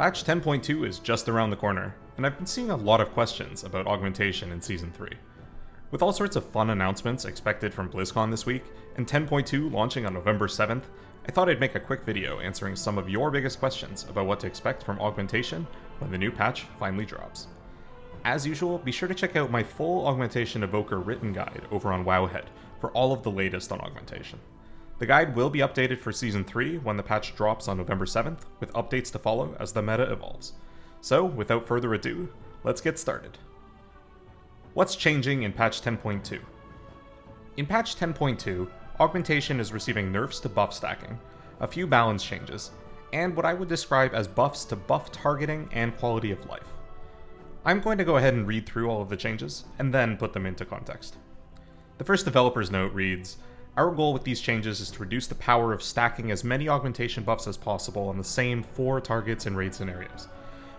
Patch 10.2 is just around the corner, and I've been seeing a lot of questions about augmentation in Season 3. With all sorts of fun announcements expected from BlizzCon this week, and 10.2 launching on November 7th, I thought I'd make a quick video answering some of your biggest questions about what to expect from augmentation when the new patch finally drops. As usual, be sure to check out my full Augmentation Evoker written guide over on Wowhead for all of the latest on augmentation. The guide will be updated for Season 3 when the patch drops on November 7th, with updates to follow as the meta evolves. So, without further ado, let's get started. What's changing in patch 10.2? In patch 10.2, augmentation is receiving nerfs to buff stacking, a few balance changes, and what I would describe as buffs to buff targeting and quality of life. I'm going to go ahead and read through all of the changes, and then put them into context. The first developer's note reads, "Our goal with these changes is to reduce the power of stacking as many augmentation buffs as possible on the same 4 targets in raid scenarios.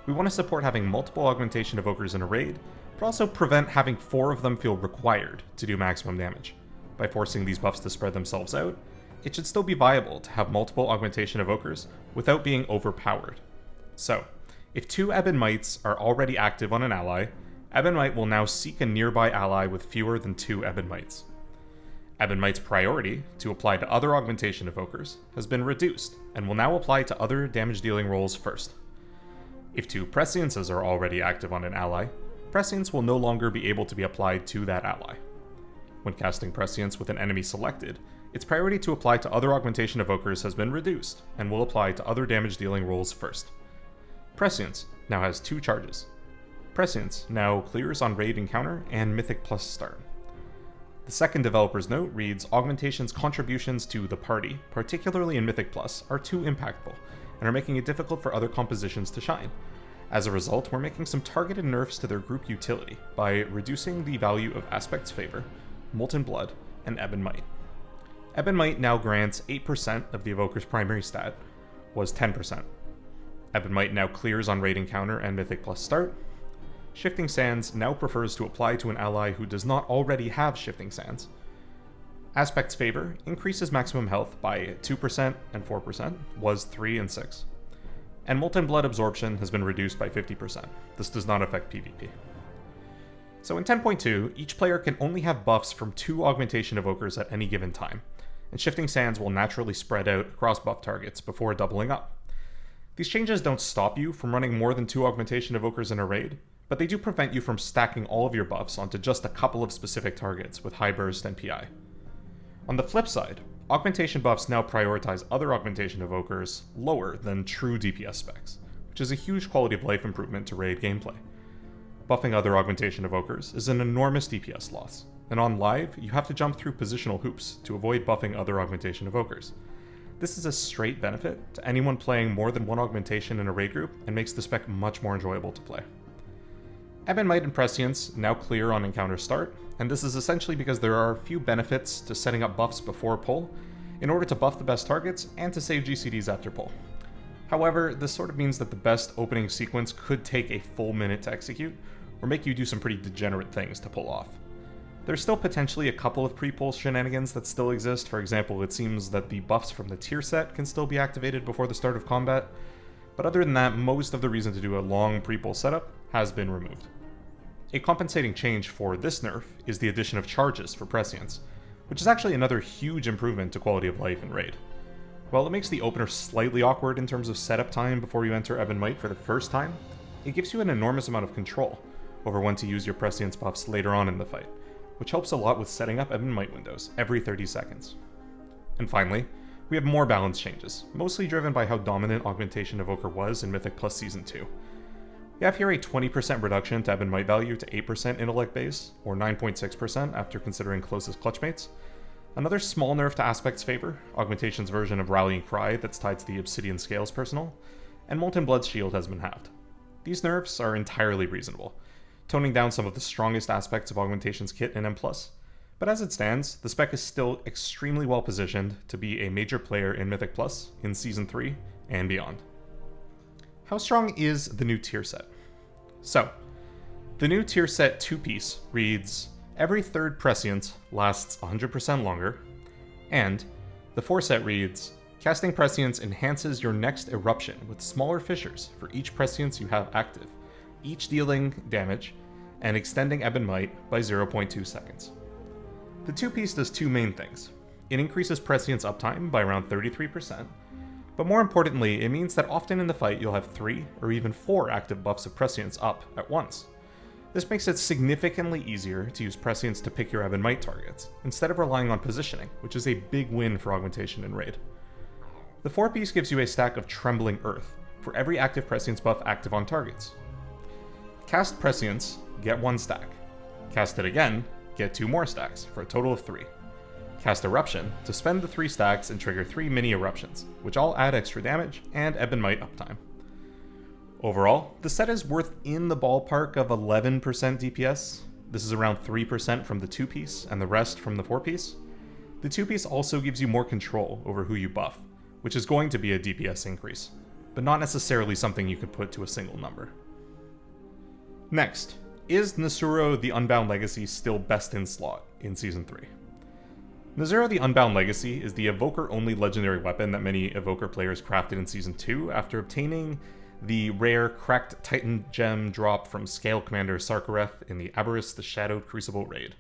We want to support having multiple augmentation evokers in a raid, but also prevent having 4 of them feel required to do maximum damage. By forcing these buffs to spread themselves out, it should still be viable to have multiple augmentation evokers without being overpowered. So, if 2 Ebon Mites are already active on an ally, Ebon Mite will now seek a nearby ally with fewer than 2 Ebon Mites. Ebon Mite's priority to apply to other augmentation evokers has been reduced, and will now apply to other damage-dealing roles first. If 2 Presciences are already active on an ally, Prescience will no longer be able to be applied to that ally. When casting Prescience with an enemy selected, its priority to apply to other augmentation evokers has been reduced, and will apply to other damage-dealing roles first. Prescience now has 2 charges. Prescience now clears on raid encounter and Mythic Plus start. The second developer's note reads, "Augmentation's contributions to the party, particularly in Mythic Plus, are too impactful, and are making it difficult for other compositions to shine. As a result, we're making some targeted nerfs to their group utility by reducing the value of Aspect's Favor, Molten Blood, and Ebon Mite. Ebon Mite now grants 8% of the evoker's primary stat, was 10%. Ebon Mite now clears on raid encounter and Mythic Plus start. Shifting Sands now prefers to apply to an ally who does not already have Shifting Sands. Aspect's Favor increases maximum health by 2% and 4%, was 3 and 6. And Molten Blood absorption has been reduced by 50%. This does not affect PvP. So in 10.2, each player can only have buffs from 2 augmentation evokers at any given time, and Shifting Sands will naturally spread out across buff targets before doubling up. These changes don't stop you from running more than 2 augmentation evokers in a raid, but they do prevent you from stacking all of your buffs onto just a couple of specific targets with high burst and PI. On the flip side, augmentation buffs now prioritize other augmentation evokers lower than true DPS specs, which is a huge quality of life improvement to raid gameplay. Buffing other augmentation evokers is an enormous DPS loss, and on live, you have to jump through positional hoops to avoid buffing other augmentation evokers. This is a straight benefit to anyone playing more than 1 augmentation in a raid group, and makes the spec much more enjoyable to play. Ebon Mite and Prescience now clear on encounter start, and this is essentially because there are a few benefits to setting up buffs before pull, in order to buff the best targets and to save GCDs after pull. However, this sort of means that the best opening sequence could take a full minute to execute, or make you do some pretty degenerate things to pull off. There's still potentially a couple of pre-pull shenanigans that still exist. For example, it seems that the buffs from the tier set can still be activated before the start of combat, but other than that, most of the reason to do a long pre-pull setup has been removed. A compensating change for this nerf is the addition of charges for Prescience, which is actually another huge improvement to quality of life in raid. While it makes the opener slightly awkward in terms of setup time before you enter Ebon Mite for the first time, it gives you an enormous amount of control over when to use your Prescience buffs later on in the fight, which helps a lot with setting up Ebon Mite windows every 30 seconds. And finally, we have more balance changes, mostly driven by how dominant Augmentation Evoker was in Mythic Plus Season 2. We have here a 20% reduction to Ebon Mite value to 8% intellect base, or 9.6% after considering closest clutchmates. Another small nerf to Aspect's Favor, Augmentation's version of Rallying Cry that's tied to the Obsidian Scales personal, and Molten Blood's shield has been halved. These nerfs are entirely reasonable, toning down some of the strongest aspects of Augmentation's kit in M+, but as it stands, the spec is still extremely well positioned to be a major player in Mythic Plus in Season 3 and beyond. How strong is the new tier set? So, the new tier set 2-piece reads, every 3rd Prescience lasts 100% longer, and the 4 set reads, Casting Prescience enhances your next eruption with smaller fissures for each Prescience you have active, each dealing damage and extending Ebb and Might by 0.2 seconds. The two-piece does two main things. It increases Prescience uptime by around 33%, but more importantly, it means that often in the fight you'll have 3 or even 4 active buffs of Prescience up at once. This makes it significantly easier to use Prescience to pick your Ebb and Might targets, instead of relying on positioning, which is a big win for Augmentation in Raid. The 4-piece gives you a stack of Trembling Earth for every active Prescience buff active on targets. Cast Prescience, get 1 stack. Cast it again, get 2 more stacks, for a total of 3. Cast Eruption to spend the 3 stacks and trigger 3 mini eruptions, which all add extra damage and Ebb and Might uptime. Overall, the set is worth in the ballpark of 11% DPS. This is around 3% from the 2-piece and the rest from the 4-piece. The 2-piece also gives you more control over who you buff, which is going to be a DPS increase, but not necessarily something you could put to a single number. Next, is Nasz'uro the Unbound Legacy still best in slot in Season 3? Nasz'uro the Unbound Legacy is the Evoker-only legendary weapon that many Evoker players crafted in Season 2 after obtaining the rare Cracked Titan Gem drop from Scale Commander Sarkareth in the Aberrus the Shadowed Crucible raid.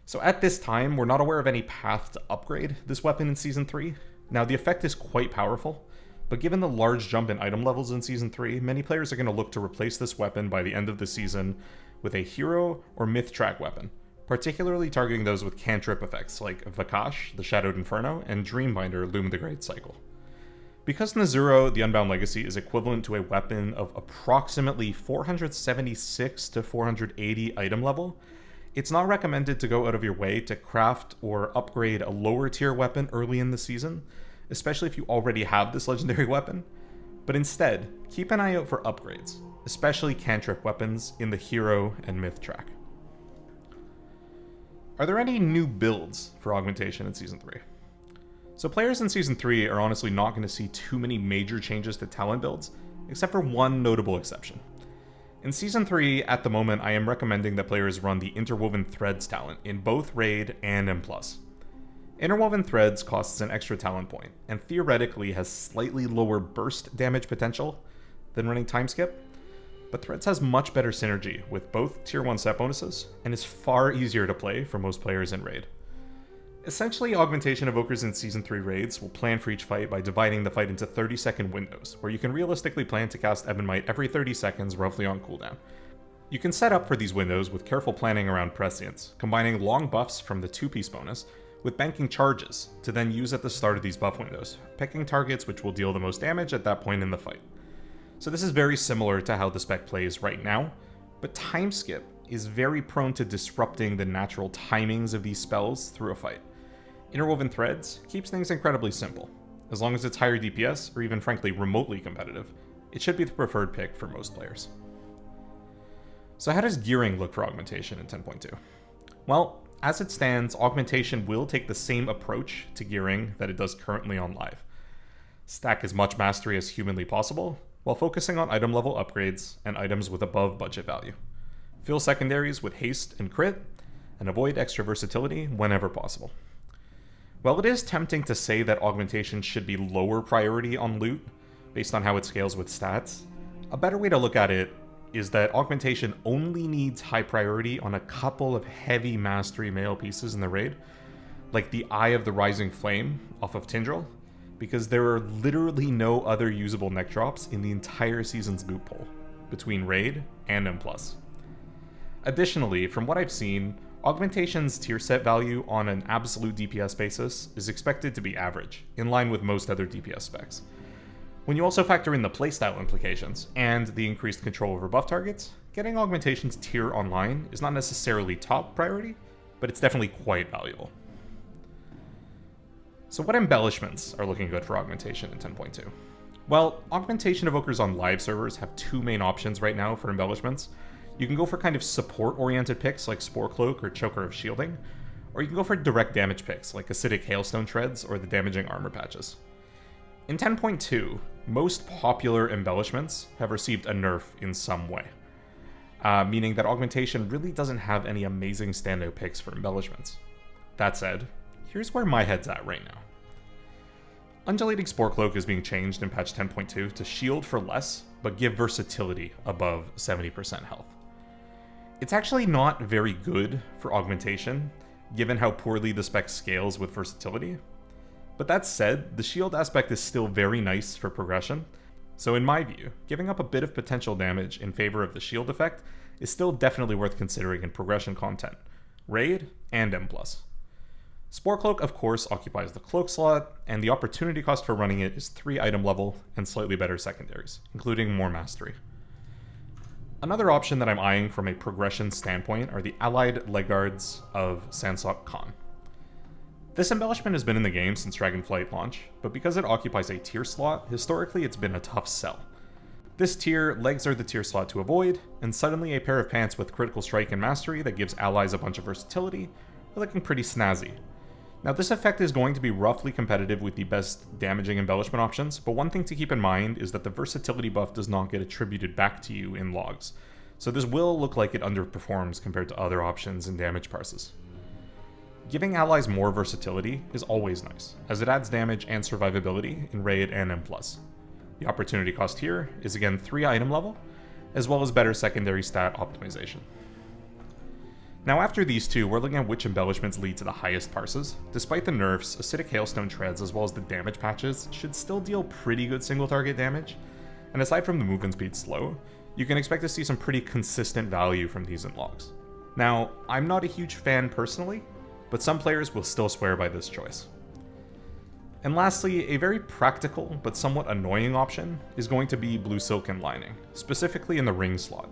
So at this time, we're not aware of any path to upgrade this weapon in Season 3. Now, the effect is quite powerful, but given the large jump in item levels in Season 3, many players are going to look to replace this weapon by the end of the season with a hero or myth track weapon, particularly targeting those with cantrip effects like Vakash, the Shadowed Inferno, and Dreambinder, Loom the Great Cycle. Because Nasz'uro, the Unbound Legacy, is equivalent to a weapon of approximately 476 to 480 item level, it's not recommended to go out of your way to craft or upgrade a lower tier weapon early in the season, especially if you already have this legendary weapon, but instead, keep an eye out for upgrades, especially cantrip weapons in the hero and myth track. Are there any new builds for Augmentation in Season 3? So players in Season 3 are honestly not going to see too many major changes to talent builds, except for one notable exception. In Season 3, at the moment, I am recommending that players run the Interwoven Threads talent in both Raid and M+. Interwoven Threads costs an extra talent point, and theoretically has slightly lower burst damage potential than running Time Skip, but Threads has much better synergy with both Tier 1 set bonuses, and is far easier to play for most players in Raid. Essentially, Augmentation Evokers in Season 3 raids will plan for each fight by dividing the fight into 30-second windows, where you can realistically plan to cast Ebb and Might every 30 seconds roughly on cooldown. You can set up for these windows with careful planning around Prescience, combining long buffs from the 2-piece bonus with banking charges to then use at the start of these buff windows, picking targets which will deal the most damage at that point in the fight. So this is very similar to how the spec plays right now, but Time Skip is very prone to disrupting the natural timings of these spells through a fight. Interwoven Threads keeps things incredibly simple. As long as it's higher DPS, or even frankly remotely competitive, it should be the preferred pick for most players. So how does gearing look for Augmentation in 10.2? Well, as it stands, Augmentation will take the same approach to gearing that it does currently on Live. Stack as much mastery as humanly possible, while focusing on item level upgrades and items with above budget value. Fill secondaries with haste and crit, and avoid extra versatility whenever possible. While it is tempting to say that Augmentation should be lower priority on loot, based on how it scales with stats, a better way to look at it is that Augmentation only needs high priority on a couple of heavy mastery mail pieces in the raid, like the Eye of the Rising Flame off of Tindril, because there are literally no other usable neck drops in the entire season's loot pool, between Raid and M+. Additionally, from what I've seen, Augmentation's tier set value on an absolute DPS basis is expected to be average, in line with most other DPS specs. When you also factor in the playstyle implications and the increased control over buff targets, getting Augmentation's tier online is not necessarily top priority, but it's definitely quite valuable. So what embellishments are looking good for Augmentation in 10.2? Well, Augmentation Evokers on live servers have two main options right now for embellishments. You can go for kind of support-oriented picks like Spore Cloak or Choker of Shielding, or you can go for direct damage picks like Acidic Hailstone Treads or the Damaging Armor Patches. In 10.2, most popular embellishments have received a nerf in some way, meaning that Augmentation really doesn't have any amazing standout picks for embellishments. That said, here's where my head's at right now. Undulating Spore Cloak is being changed in patch 10.2 to shield for less, but give versatility above 70% health. It's actually not very good for augmentation, given how poorly the spec scales with versatility. But that said, the shield aspect is still very nice for progression, so in my view, giving up a bit of potential damage in favor of the shield effect is still definitely worth considering in progression content, Raid and M+. Spore Cloak, of course, occupies the cloak slot, and the opportunity cost for running it is 3 item level and slightly better secondaries, including more mastery. Another option that I'm eyeing from a progression standpoint are the allied legguards of Sansok Khan. This embellishment has been in the game since Dragonflight launch, but because it occupies a tier slot, historically it's been a tough sell. This tier, legs are the tier slot to avoid, and suddenly a pair of pants with critical strike and mastery that gives allies a bunch of versatility are looking pretty snazzy. Now this effect is going to be roughly competitive with the best damaging embellishment options, but one thing to keep in mind is that the versatility buff does not get attributed back to you in logs, so this will look like it underperforms compared to other options in damage parses. Giving allies more versatility is always nice, as it adds damage and survivability in Raid and M+. The opportunity cost here is again 3 item level, as well as better secondary stat optimization. Now after these two, we're looking at which embellishments lead to the highest parses. Despite the nerfs, Acidic Hailstone Treads as well as the damage patches should still deal pretty good single target damage, and aside from the movement speed slow, you can expect to see some pretty consistent value from these in logs. Now, I'm not a huge fan personally, but some players will still swear by this choice. And lastly, a very practical but somewhat annoying option is going to be Blue Silken Lining, specifically in the ring slot.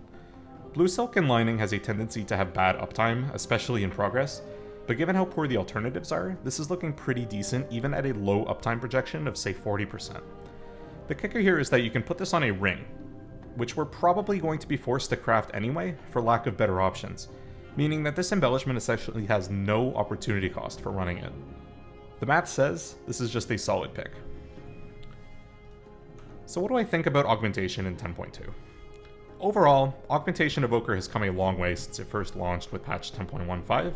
Blue Silken Lining has a tendency to have bad uptime, especially in progress, but given how poor the alternatives are, this is looking pretty decent even at a low uptime projection of say 40%. The kicker here is that you can put this on a ring, which we're probably going to be forced to craft anyway for lack of better options, meaning that this embellishment essentially has no opportunity cost for running it. The math says this is just a solid pick. So what do I think about Augmentation in 10.2? Overall, Augmentation Evoker has come a long way since it first launched with patch 10.15.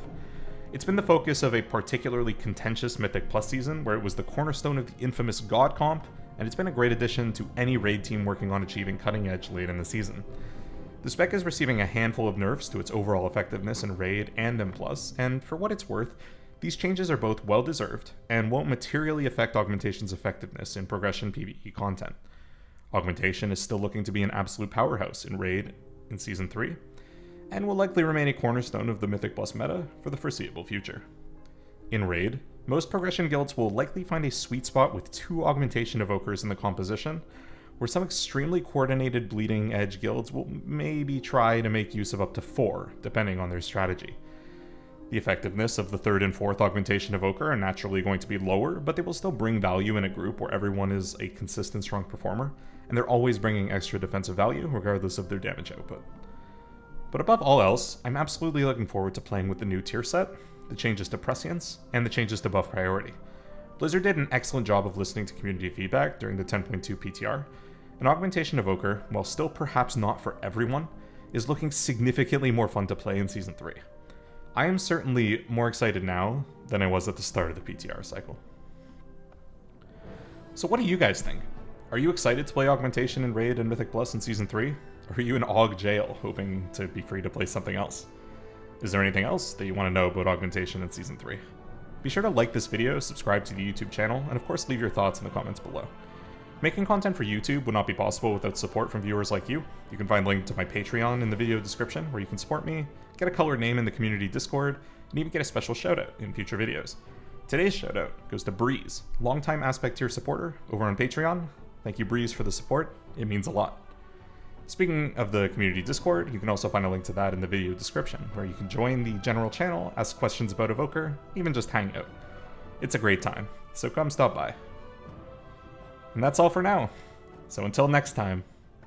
It's been the focus of a particularly contentious Mythic Plus season where it was the cornerstone of the infamous God comp, and it's been a great addition to any raid team working on achieving cutting edge late in the season. The spec is receiving a handful of nerfs to its overall effectiveness in Raid and M+, and for what it's worth, these changes are both well deserved and won't materially affect Augmentation's effectiveness in progression PvE content. Augmentation is still looking to be an absolute powerhouse in Raid in Season 3, and will likely remain a cornerstone of the Mythic Plus meta for the foreseeable future. In Raid, most progression guilds will likely find a sweet spot with 2 Augmentation Evokers in the composition, where some extremely coordinated bleeding edge guilds will maybe try to make use of up to 4, depending on their strategy. The effectiveness of the 3rd and 4th Augmentation Evoker are naturally going to be lower, but they will still bring value in a group where everyone is a consistent strong performer, and they're always bringing extra defensive value regardless of their damage output. But above all else, I'm absolutely looking forward to playing with the new tier set, the changes to prescience, and the changes to buff priority. Blizzard did an excellent job of listening to community feedback during the 10.2 PTR, and Augmentation Evoker, while still perhaps not for everyone, is looking significantly more fun to play in Season 3. I am certainly more excited now than I was at the start of the PTR cycle. So what do you guys think? Are you excited to play Augmentation in Raid and Mythic Plus in Season 3? Or are you in Aug jail hoping to be free to play something else? Is there anything else that you want to know about Augmentation in Season 3? Be sure to like this video, subscribe to the YouTube channel, and of course leave your thoughts in the comments below. Making content for YouTube would not be possible without support from viewers like you. You can find a link to my Patreon in the video description where you can support me, get a colored name in the community Discord, and even get a special shoutout in future videos. Today's shoutout goes to Breeze, longtime Aspect Tier supporter over on Patreon. Thank you, Breeze, for the support. It means a lot. Speaking of the community Discord, you can also find a link to that in the video description, where you can join the general channel, ask questions about Evoker, even just hang out. It's a great time, so come stop by. And that's all for now. So until next time,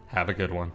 have a good one.